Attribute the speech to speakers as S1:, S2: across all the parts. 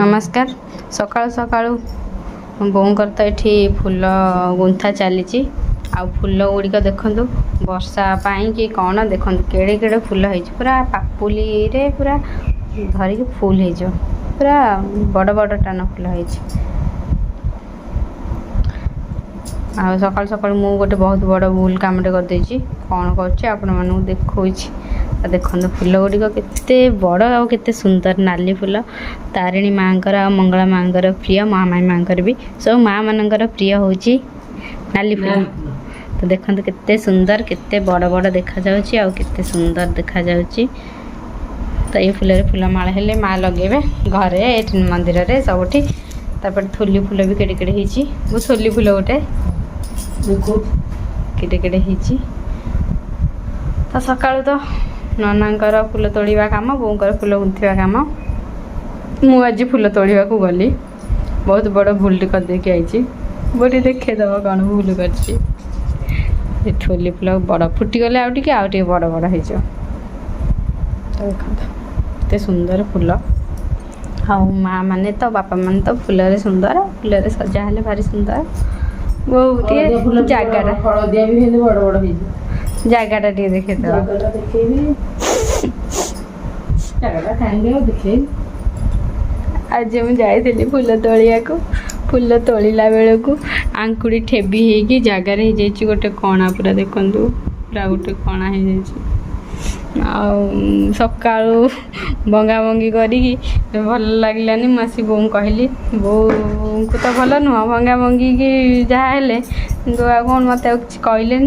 S1: नमस्कार सकाळु सकाळु बोंकर तो ये फूल गुंथा चली आ फूल गुड़िक देखु वर्षा कि कौन देखु केड़े केड़े फूल हो पूरा पापुली रे पूरा धरिक फुल हो पूरा बड़ बड़ टाण फूल हो सकाल सकाल मु गोटे बहुत बड़ भूल कमटे करदे कौन कर देखो देखो फूल गुड़िक केते बड़ आ केते सुंदर नाली फूल तारिणी माँ मंगला माँ प्रिय महामाई माँ भी सब माँ मानकर प्रिय हूँ नाली फूल। तो देखो केते सुंदर केते बड़ बड़ देखा जाउची आ केते सुंदर देखा जाउची। तो ये फूल फूलमाला हेले माँ लगेबे घरे मंदिर रे सबुठी तापर थोली फूल भी केड़े केड़े हिची वो थोली फूल गोटे केड़े केड़े हिची। तो सकाळु तो ननांकर फूल तोड़वा काम बोंकर फूल गुंथा काम मु आज फूल तोड़वा को गली बहुत बड़ भूल कर देके आई बोटी देखेदब कौन भूल कर ठोली फूल बड़ फुटीगले आउ बड़ बड़ हो देखते सुंदर फूल हाँ माँ मैंने तो बापा मैंने तो फूल सुंदर फूल सजा हेले भारी सुंदर बहुत जगह देखे आज मुझे जाइली फूल तोड़िया को फूल तोड़ला बेल को आंकुड़ी ठेबी होगी जगार हो गोटे कणा पूरा देखु पूरा गोटे कणा हो सका बंगा बंगी करी भल लगलानी मुझे बों कहली बो को तो भल नुह बंगा बंगी की जहाँ कि कौन मत कहले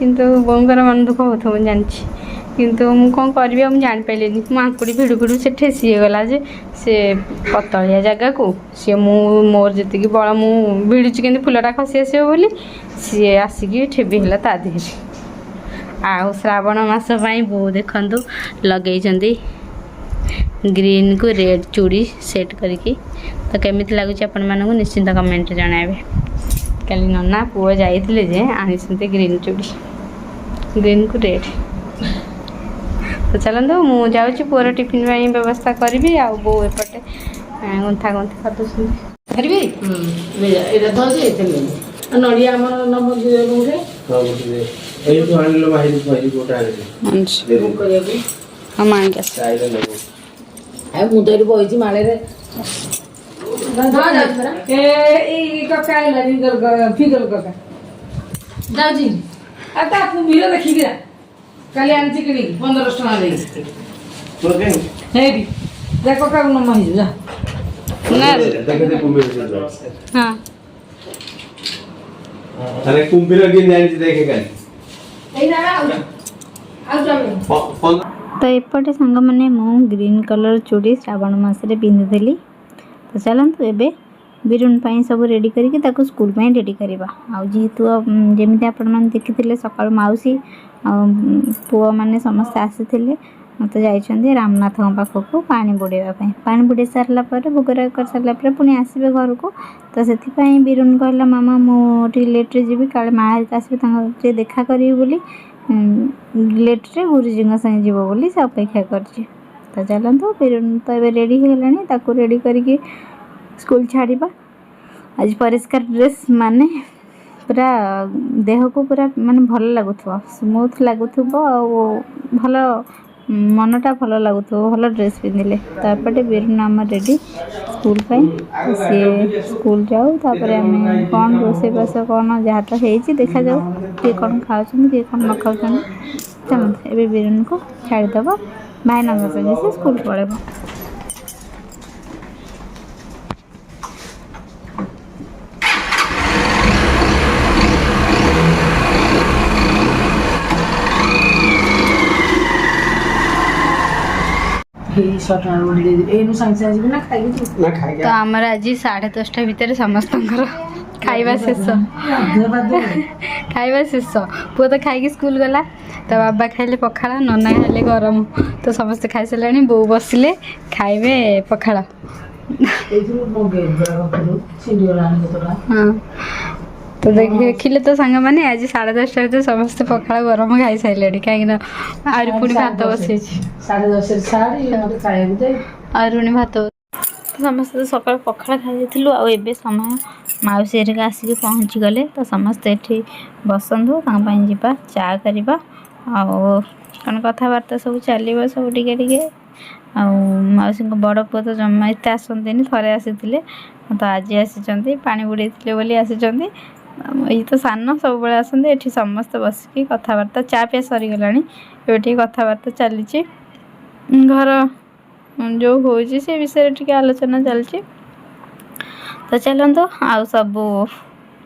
S1: किंतु बोंगर मन दुख हो मुझे जानी किंतु मु कौन करी मुझे जापारे मुझे भिड़ु भिड़ु से ठेसीगला जे से पतलिया जगह को सी मोर जी बल मु भिड़ुची कि फूलटा खसी आसो बोली सी आसिक ठेबी है ता देहरे आ श्रावण मास बो देखु लगे ग्रीन को रेड चूड़ी सेट करके तो केमी लगुच आपण मानक निश्चिंत कमेंट जनाबे कल नना पुओ जाइए जे आनी ग्रीन चूड़ी ग्रीन को रेड। तो चलते मु जाऊँ पुअर टिफिन व्यवस्था करी आ बो एपटे गुंथा गुंथी
S2: मुदरी बही माले फिगल कका जाऊँगी वीर देखिक काली आनी कि 1500 टका कका नमा जा
S1: हाँ
S3: कुंभीर देखे
S1: तो एपटे सांग मैंने मु ग्रीन कलर चूड़ी श्रावण मासरे पिंधि तो चलतु एबे बिरुन पाई सब रेडी करके स्कूल में रेडी करवा जेहेतु जमी आपण देखी सका मौसी पुआ मैंने समस्ते आसी मत जाइए रामनाथ पाखक पानी बुड़ाई पानी बुड़े सारापर भोगराग कर सारापर पुणी आसवे घर को तो से बिरुन कहला मामा मुझे लेट्रे जी काले माँ आसवे देखा करी बोली लेट्रे गुरुजी संगे जीव बोली से अपेक्षा कर तो चलते बिरुन तो ये रेडी होगा रेडी करके स्कूल छाड़वा आज परिष्कार ड्रेस माने पूरा देह को पूरा माने भल लगुथबो स्मूथ लगुथबो भल मनटा भल लगुथबो भल ड्रेस पिंधिले तापटे बिरुन आम रेडी स्कूल सी स्कूल जाऊ तापर आम कौन रोसे बास कौन जहाँ तो हो देखा जाऊ किए कौन खाऊँ किए कौन न खाऊँ चलते ए बिरुन को छाड़ीदेव भाईना संगे से स्कूल पड़ेब। तो आमर आज 10:30 भितर समस्त खाइबा शेष खाइबा शेष पुआ तो खाई स्कूल गला तो बाबा खाइले पखाड़ा नना खाइले गरम तो समस्त खाई सारे बो बसिले खाइबे पखाड़ा हाँ तो देखिले तो सांग मैंने आज 10:30 भितर समस्त पखाड़ा गरम खाई सारे कहीं आहुरी पुणी भात बसई 10:30 पुणी भात ସମସ୍ତେ ସକାଳୁ ପଖାଳ ଖାଇଯାଇଥିଲୁ ଆଉ ଏବେ ସମୟ ମାଉସୀ ହେରିକା ଆସିକି ପହଞ୍ଚିଗଲେ ତ ସମସ୍ତେ ଏଠି ବସନ୍ତୁ ତାଙ୍କ ପାଇଁ ଯିବା ଚା କରିବା ଆଉ କ'ଣ କଥାବାର୍ତ୍ତା ସବୁ ଚାଲିବ ସବୁ ଟିକେ ଟିକେ ଆଉ ମାଉସୀଙ୍କ ବଡ଼ ପୁଅ ତ ଜମା ଏତେ ଆସନ୍ତିନି ଥରେ ଆସିଥିଲେ ତ ଆଜି ଆସିଛନ୍ତି ପାଣି ବୁଡ଼େଇଥିଲେ ବୋଲି ଆସିଛନ୍ତି ଏଇ ତ ସାନ ସବୁବେଳେ ଆସନ୍ତି ଏଠି ସମସ୍ତେ ବସିକି କଥାବାର୍ତ୍ତା ଚା ପିଆ ସରିଗଲାଣି ଏବେ ଟିକେ କଥାବାର୍ତ୍ତା ଚାଲିଛି ଘର ଯେଉଁ ହେଉଛି ସେ ବିଷୟରେ ଟିକେ ଆଲୋଚନା ଚାଲିଛି ତ ଚାଲନ୍ତୁ ଆଉ ସବୁ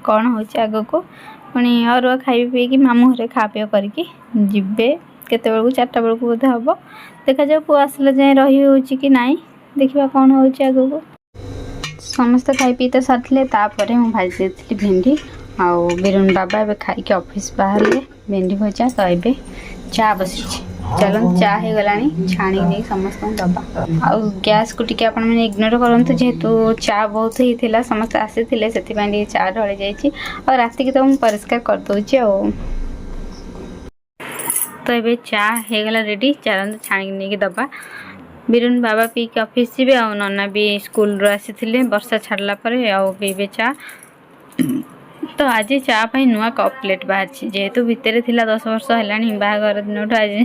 S1: କ'ଣ ହେଉଛି ଆଗକୁ ପୁଣି ଅରୁଆ ଖାଇ ପିଇକି ମାମୁଁ ଘରେ ଖାଆ ପିଆ କରିକି ଯିବେ କେତେବେଳକୁ 4ଟା ବେଳକୁ ବୋଧେ ହେବ ଦେଖାଯାଉ ପୁଅ ଆସିଲା ଯାଏଁ ରହି ହେଉଛି କି ନାହିଁ ଦେଖିବା କ'ଣ ହେଉଛି ଆଗକୁ ସମସ୍ତେ ଖାଇ ପିଇ ତ ସାରିଥିଲେ ତାପରେ ମୁଁ ଭାଜି ଦେଇଥିଲି ଭେଣ୍ଡି ଆଉ ବିରୁନ ବାବା ଏବେ ଖାଇକି ଅଫିସ୍ ବାହାରିଲେ ଭେଣ୍ଡି ଭଜା ତ ଏବେ ଚା ବସିଛି ଚାଲନ୍ତୁ ଚା ହେଇଗଲାଣି ଛାଣିକି ନେଇକି ସମସ୍ତଙ୍କୁ ଦେବା ଆଉ ଗ୍ୟାସ୍କୁ ଟିକେ ଆପଣମାନେ ଇଗ୍ନୋର କରନ୍ତୁ ଯେହେତୁ ଚା ବହୁତ ହେଇଥିଲା ସମସ୍ତେ ଆସିଥିଲେ ସେଥିପାଇଁ ଟିକେ ଚା ଢଳି ଯାଇଛି ଆଉ ରାତିକି ତ ମୁଁ ପରିଷ୍କାର କରିଦେଉଛି ଆଉ ତ ଏବେ ଚା ହେଇଗଲା ରେଡ଼ି ଚାଲନ୍ତୁ ଛାଣିକି ନେଇକି ଦେବା ବିରୁନ ବାବା ପିଇକି ଅଫିସ୍ ଯିବେ ଆଉ ନନା ବି ସ୍କୁଲରୁ ଆସିଥିଲେ ବର୍ଷା ଛାଡ଼ିଲା ପରେ ଆଉ ପିଇବେ ଚା ତ ଆଜି ଚା ପାଇଁ ନୂଆ କପ୍ ପ୍ଲେଟ୍ ବାହାରିଛି ଯେହେତୁ ଭିତରେ ଥିଲା 10 ବର୍ଷ ହେଲାଣି ବାହାଘର ଦିନଠୁ ଆଜି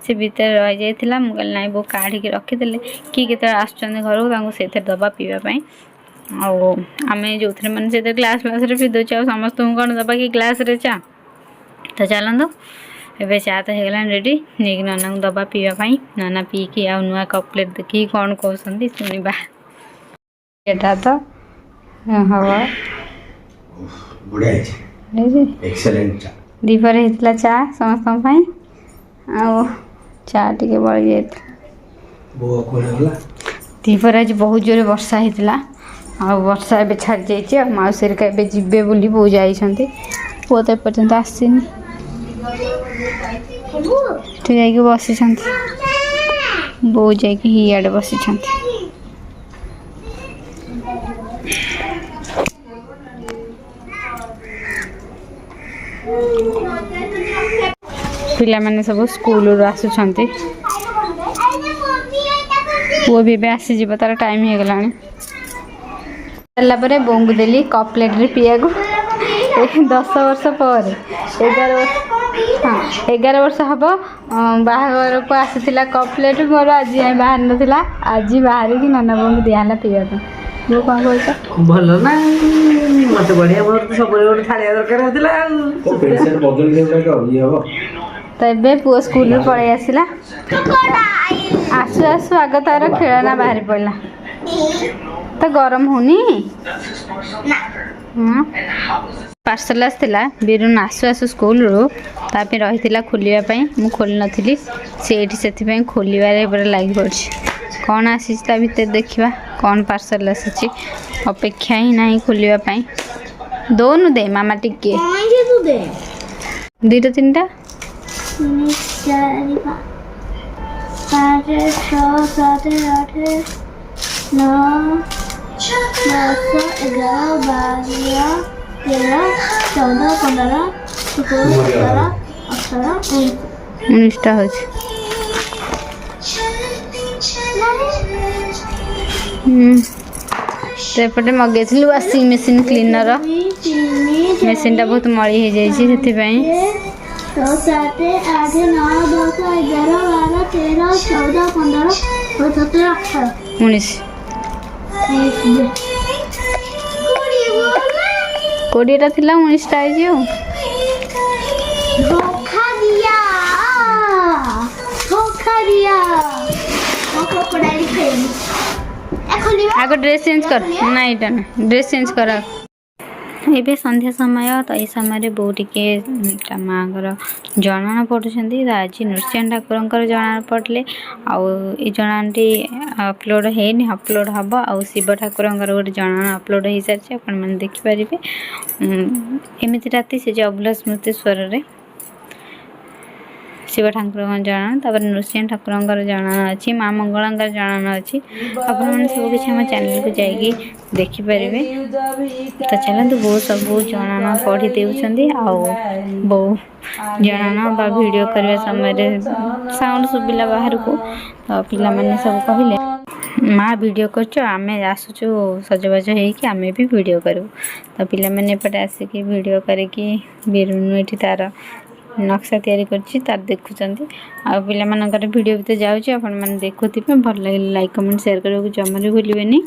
S1: ସେ ଭିତରେ ରହିଯାଇଥିଲା ମୁଁ କହିଲି ନାଇଁ ବୋଉ କାଢ଼ିକି ରଖିଦେଲେ କି କେତେବେଳେ ଆସୁଛନ୍ତି ଘରକୁ ତାଙ୍କୁ ସେଇଥିରେ ଦେବା ପିଇବା ପାଇଁ ଆଉ ଆମେ ଯେଉଁଥିରେ ମାନେ ସେଇଥିରେ ଗ୍ଲାସ୍ରେ ପିଇ ଦେଉଛୁ ଆଉ ସମସ୍ତଙ୍କୁ କ'ଣ ଦେବା କି ଗ୍ଲାସ୍ରେ ଚା ତ ଚାଲନ୍ତୁ ଏବେ ଚା ତ ହେଇଗଲାଣି ରେଡ଼ି ନେଇକି ନନାଙ୍କୁ ଦେବା ପିଇବା ପାଇଁ ନନା ପିଇକି ଆଉ ନୂଆ କପ୍ ପ୍ଲେଟ୍ ଦେଖିକି କ'ଣ କହୁଛନ୍ତି ଶୁଣିବା ଏଇଟା ତ ହେବ ଦ୍ୱିପହରେ ହେଇଥିଲା ଚା ସମସ୍ତଙ୍କ ପାଇଁ ଆଉ ଚା ଟିକେ ବଳି ଯାଇଥିଲା ଦ୍ୱିପହରେ ଆଜି ବହୁତ ଜୋରେ ବର୍ଷା ହେଇଥିଲା ଆଉ ବର୍ଷା ଏବେ ଛାଡ଼ି ଯାଇଛି ଆଉ ମାଉସୀ ହେରିକା ଏବେ ଯିବେ ବୋଲି ବୋଉ ଯାଇଛନ୍ତି ପୁଅ ତ ଏପର୍ଯ୍ୟନ୍ତ ଆସିନି ଏଠି ଯାଇକି ବସିଛନ୍ତି ବୋଉ ଯାଇକି ଇଆଡ଼େ ବସିଛନ୍ତି ପିଲାମାନେ ସବୁ ସ୍କୁଲରୁ ଆସୁଛନ୍ତି ପୁଅ ବି ଏବେ ଆସିଯିବ ତାର ଟାଇମ୍ ହେଇଗଲାଣି ସାରିଲା ପରେ ବୋଉଙ୍କୁ ଦେଲି କପ୍ ପ୍ଲେଟ୍ରେ ପିଇବାକୁ 10 ବର୍ଷ ପରେ 11 ବର୍ଷ ହେବ ବାହାଘରକୁ ଆସିଥିଲା କପ୍ ପ୍ଲେଟ୍ ମୋର ଆଜି ଯାଏଁ ବାହାରି ନଥିଲା ଆଜି ବାହାରିକି ନନା ବୋଉଙ୍କୁ ଦିଆହେଲା ପିଇବା ପାଇଁ ମୁଁ କ'ଣ କହୁଛ
S2: ଭଲ ନା ମତେ ବଢିଆ ମୋର ତ ସବୁବେଳେ ଗୋଟେ ଥାଳିଆ ଦରକାର ହଉଥିଲା
S1: ତ ଏବେ ପୁଅ ସ୍କୁଲରୁ ପଳେଇ ଆସିଲା ଆସୁ ଆସୁ ଆଗ ତାର ଖେଳନା ବାହାରି ପଡ଼ିଲା ତ ଗରମ ହେଉନି ପାର୍ସଲ ଆସିଥିଲା ବିରୁନ ଆସୁ ଆସୁ ସ୍କୁଲରୁ ତା ପାଇଁ ରହିଥିଲା ଖୋଲିବା ପାଇଁ ମୁଁ ଖୋଲି ନଥିଲି ସେ ଏଇଠି ସେଥିପାଇଁ ଖୋଲିବାରେ ପୁରା ଲାଗି ପଡ଼ିଛି କ'ଣ ଆସିଛି ତା ଭିତରେ ଦେଖିବା କ'ଣ ପାର୍ସଲ ଆସିଛି ଅପେକ୍ଷା ହିଁ ନାହିଁ ଖୋଲିବା ପାଇଁ ଦଉନୁ ଦେ ମାମା ଟିକେ 2ଟା 3ଟା
S4: 5 6 7 8 9 10 11 12 13 14 15 16 17 18
S1: 19ଟା ହେଉଛି ସେପଟେ ମଗେଇଥିଲୁ ୱାସିଂ ମେସିନ୍ କ୍ଲିନର ମେସିନ୍ଟା ବହୁତ ମଳି ହେଇଯାଇଛି ସେଥିପାଇଁ
S4: 6 7 8 9 10 11 12 13 14 15 17 18
S1: 19 20ଟା ଥିଲା 19ଟା ହେଇଛି ଆଉ
S4: धोखा दिया
S1: आग ड्रेस चेंज कर ना यहाँ ना ड्रेस चेंज कर ଏବେ ସନ୍ଧ୍ୟା ସମୟ ତ ଏଇ ସମୟରେ ବୋଉ ଟିକେ ତା ମାଆଙ୍କର ଜଣାଣ ପଢ଼ୁଛନ୍ତି ଆଜି ନୃସିଂହ ଠାକୁରଙ୍କର ଜଣାଣ ପଢ଼ିଲେ ଆଉ ଏ ଜଣାଣଟି ଅପଲୋଡ଼ ହେଇନି ଅପଲୋଡ଼ ହେବ ଆଉ ଶିବ ଠାକୁରଙ୍କର ଗୋଟେ ଜଣାଣ ଅପଲୋଡ଼ ହେଇସାରିଛି ଆପଣମାନେ ଦେଖିପାରିବେ ଏମିତି ରାତି ସେ ଯେ ଅଭୁଲା ସ୍ମୃତି ସ୍ୱରରେ ଶିବ ଠାକୁରଙ୍କ ଜଣାଣ ତାପରେ ନୃସିଂହ ଠାକୁରଙ୍କର ଜଣାଣ ଅଛି ମା ମଙ୍ଗଳାଙ୍କର ଜଣାଣ ଅଛି ଆପଣମାନେ ସବୁ କିଛି ଆମ ଚ୍ୟାନେଲକୁ ଯାଇକି ଦେଖିପାରିବେ ତ ଚାଲନ୍ତୁ ବୋଉ ସବୁ ଜଣାଣ ପଢ଼ି ଦେଉଛନ୍ତି ଆଉ ବୋଉ ଜଣାଣ ବା ଭିଡ଼ିଓ କରିବା ସମୟରେ ସାଉଣ୍ଡ ଶୁଭିଲା ବାହାରକୁ ତ ପିଲାମାନେ ସବୁ କହିଲେ माँ वीडियो करछ आमे आसुचु सजबाज होइकी आमे भी वीडियो करू तो पिला मैंने एपटे आसिकी वीडियो करिकी बिरुनु एठी तार नक्शा तैयारी करछि तार देखुचंती आ पिला मानकर वीडियो भी जाउछि अपन माने देखुथिबे भल लागे लाइक कमेंट शेयर करबो जमा रे भूलिबेनी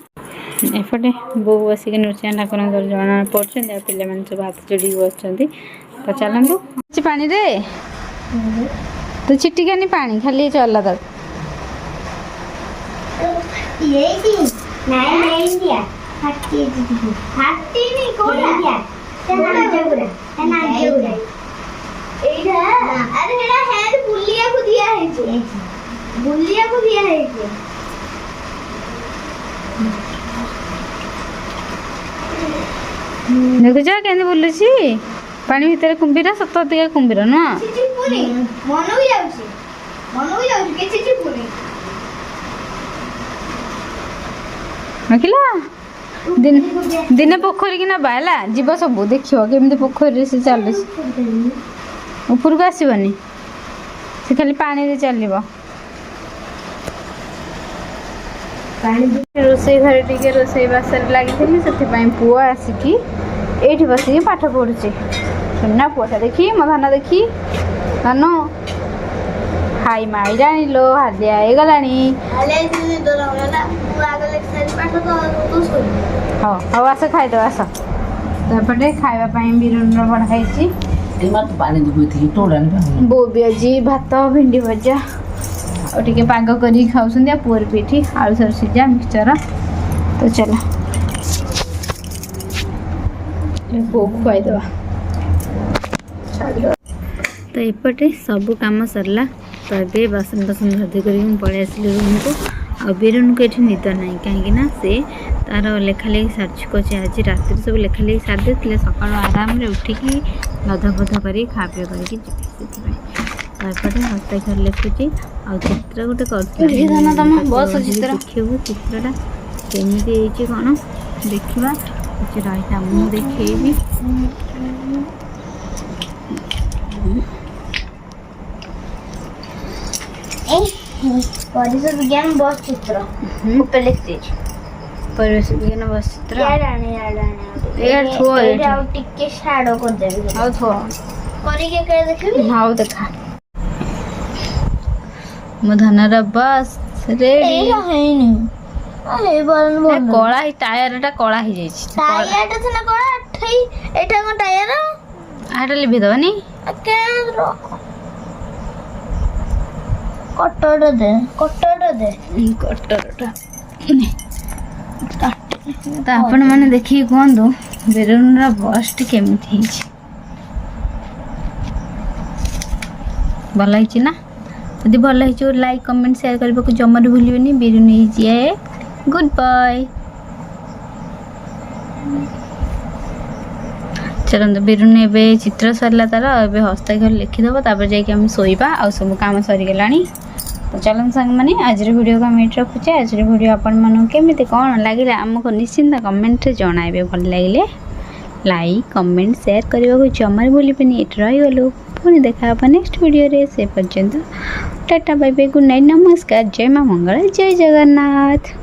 S1: एपटे बो बसिक नृत्य ठाकुर जणा पड़छन पिला माने सब हाथ जोड़ी बसचंती तो चलंतु पानी रे तो चिटिकानी पानी खाली चला तक
S4: ये थी नहीं दिया हट्टी नहीं कोड़ा तना जगुड़ा एइडा अरे हेडा हेड बुलिया को दिया है
S1: देखुछ केंदे बुलुछि पानी भीतर कुंभीरा सत अधिका कुंभीरा न
S4: चिचिपुनी मनो भी जाउछि के चिचिपुनी
S1: नकिला दिन पोखरी की नबा है जीव सब देखियो केमती पोखरी से चलुच ऊपर को आसबनी से खाली पानी रे चलो रोसई घर टे रोसई बासर लगी से पुआ आसिकी ये बसिक पाठ पढ़ुचे सुना पुआटा देखी मो धान देखी धान हाई माइलानी लो हादिया गला हाँ हाँ आस खाईद आस तापटे खावाई बिरुन बढ़ाई बो भी आज भात भिंडी भजा और टे पाग कर खाऊँ पुअर भी ये आलू सर सीझा मिक्सचर तो चलो बो खुआईदे तो एपटे सब कम सरला तो ये बासन बासन धोधे कर पलि आसली रूम को आ बिरुन को ये निद ना कहीं से तार लेखा लेखि सारी कचे आज रात सब लेखा लेखि सारी दे सका आराम उठिकी गधा फधा कर खा पी करके जीपटे हस्ताक्षर लिखुची आ चित्र गोटे देखू चित्रटा केमी कौन देखा रहा मुझे देखी
S4: परिवेश विज्ञान बस चित्र
S1: परिवेश विज्ञान बस चित्र
S4: टिके शाडो कर देबी हाँ देखा
S1: मो धनर बस रेडी कला टायर कला हो जाटा लिभि दबनी
S4: कटर दे
S1: तो आपण मैंने देखिए कहतु बिरुन बस टी केमी भल है ना यदि भल है लाइक कमेंट शेयर करने को जमा भूलिए बिरुन जाए गुड बाय चलते बिरुन ए चित्र सरला तार ए हस्ताक्षर लिखिदेव तापर जाकि शोवा आ सब कम सरीगला तो चलते सांग मैंने आज वीडियो को ये रखुचे आज वीडियो आपण मन केमी कौन लगे आमको निश्चिंत कमेंट जनाइबे भल लगे लाइक कमेंट शेयर करने को जमार भूलिबेनी ये रहीगलु पुणी देखा नेक्स्ट वीडियो रे से पर्यंत tata bye bye good night नमस्कार जय मां मंगला जय जगन्नाथ।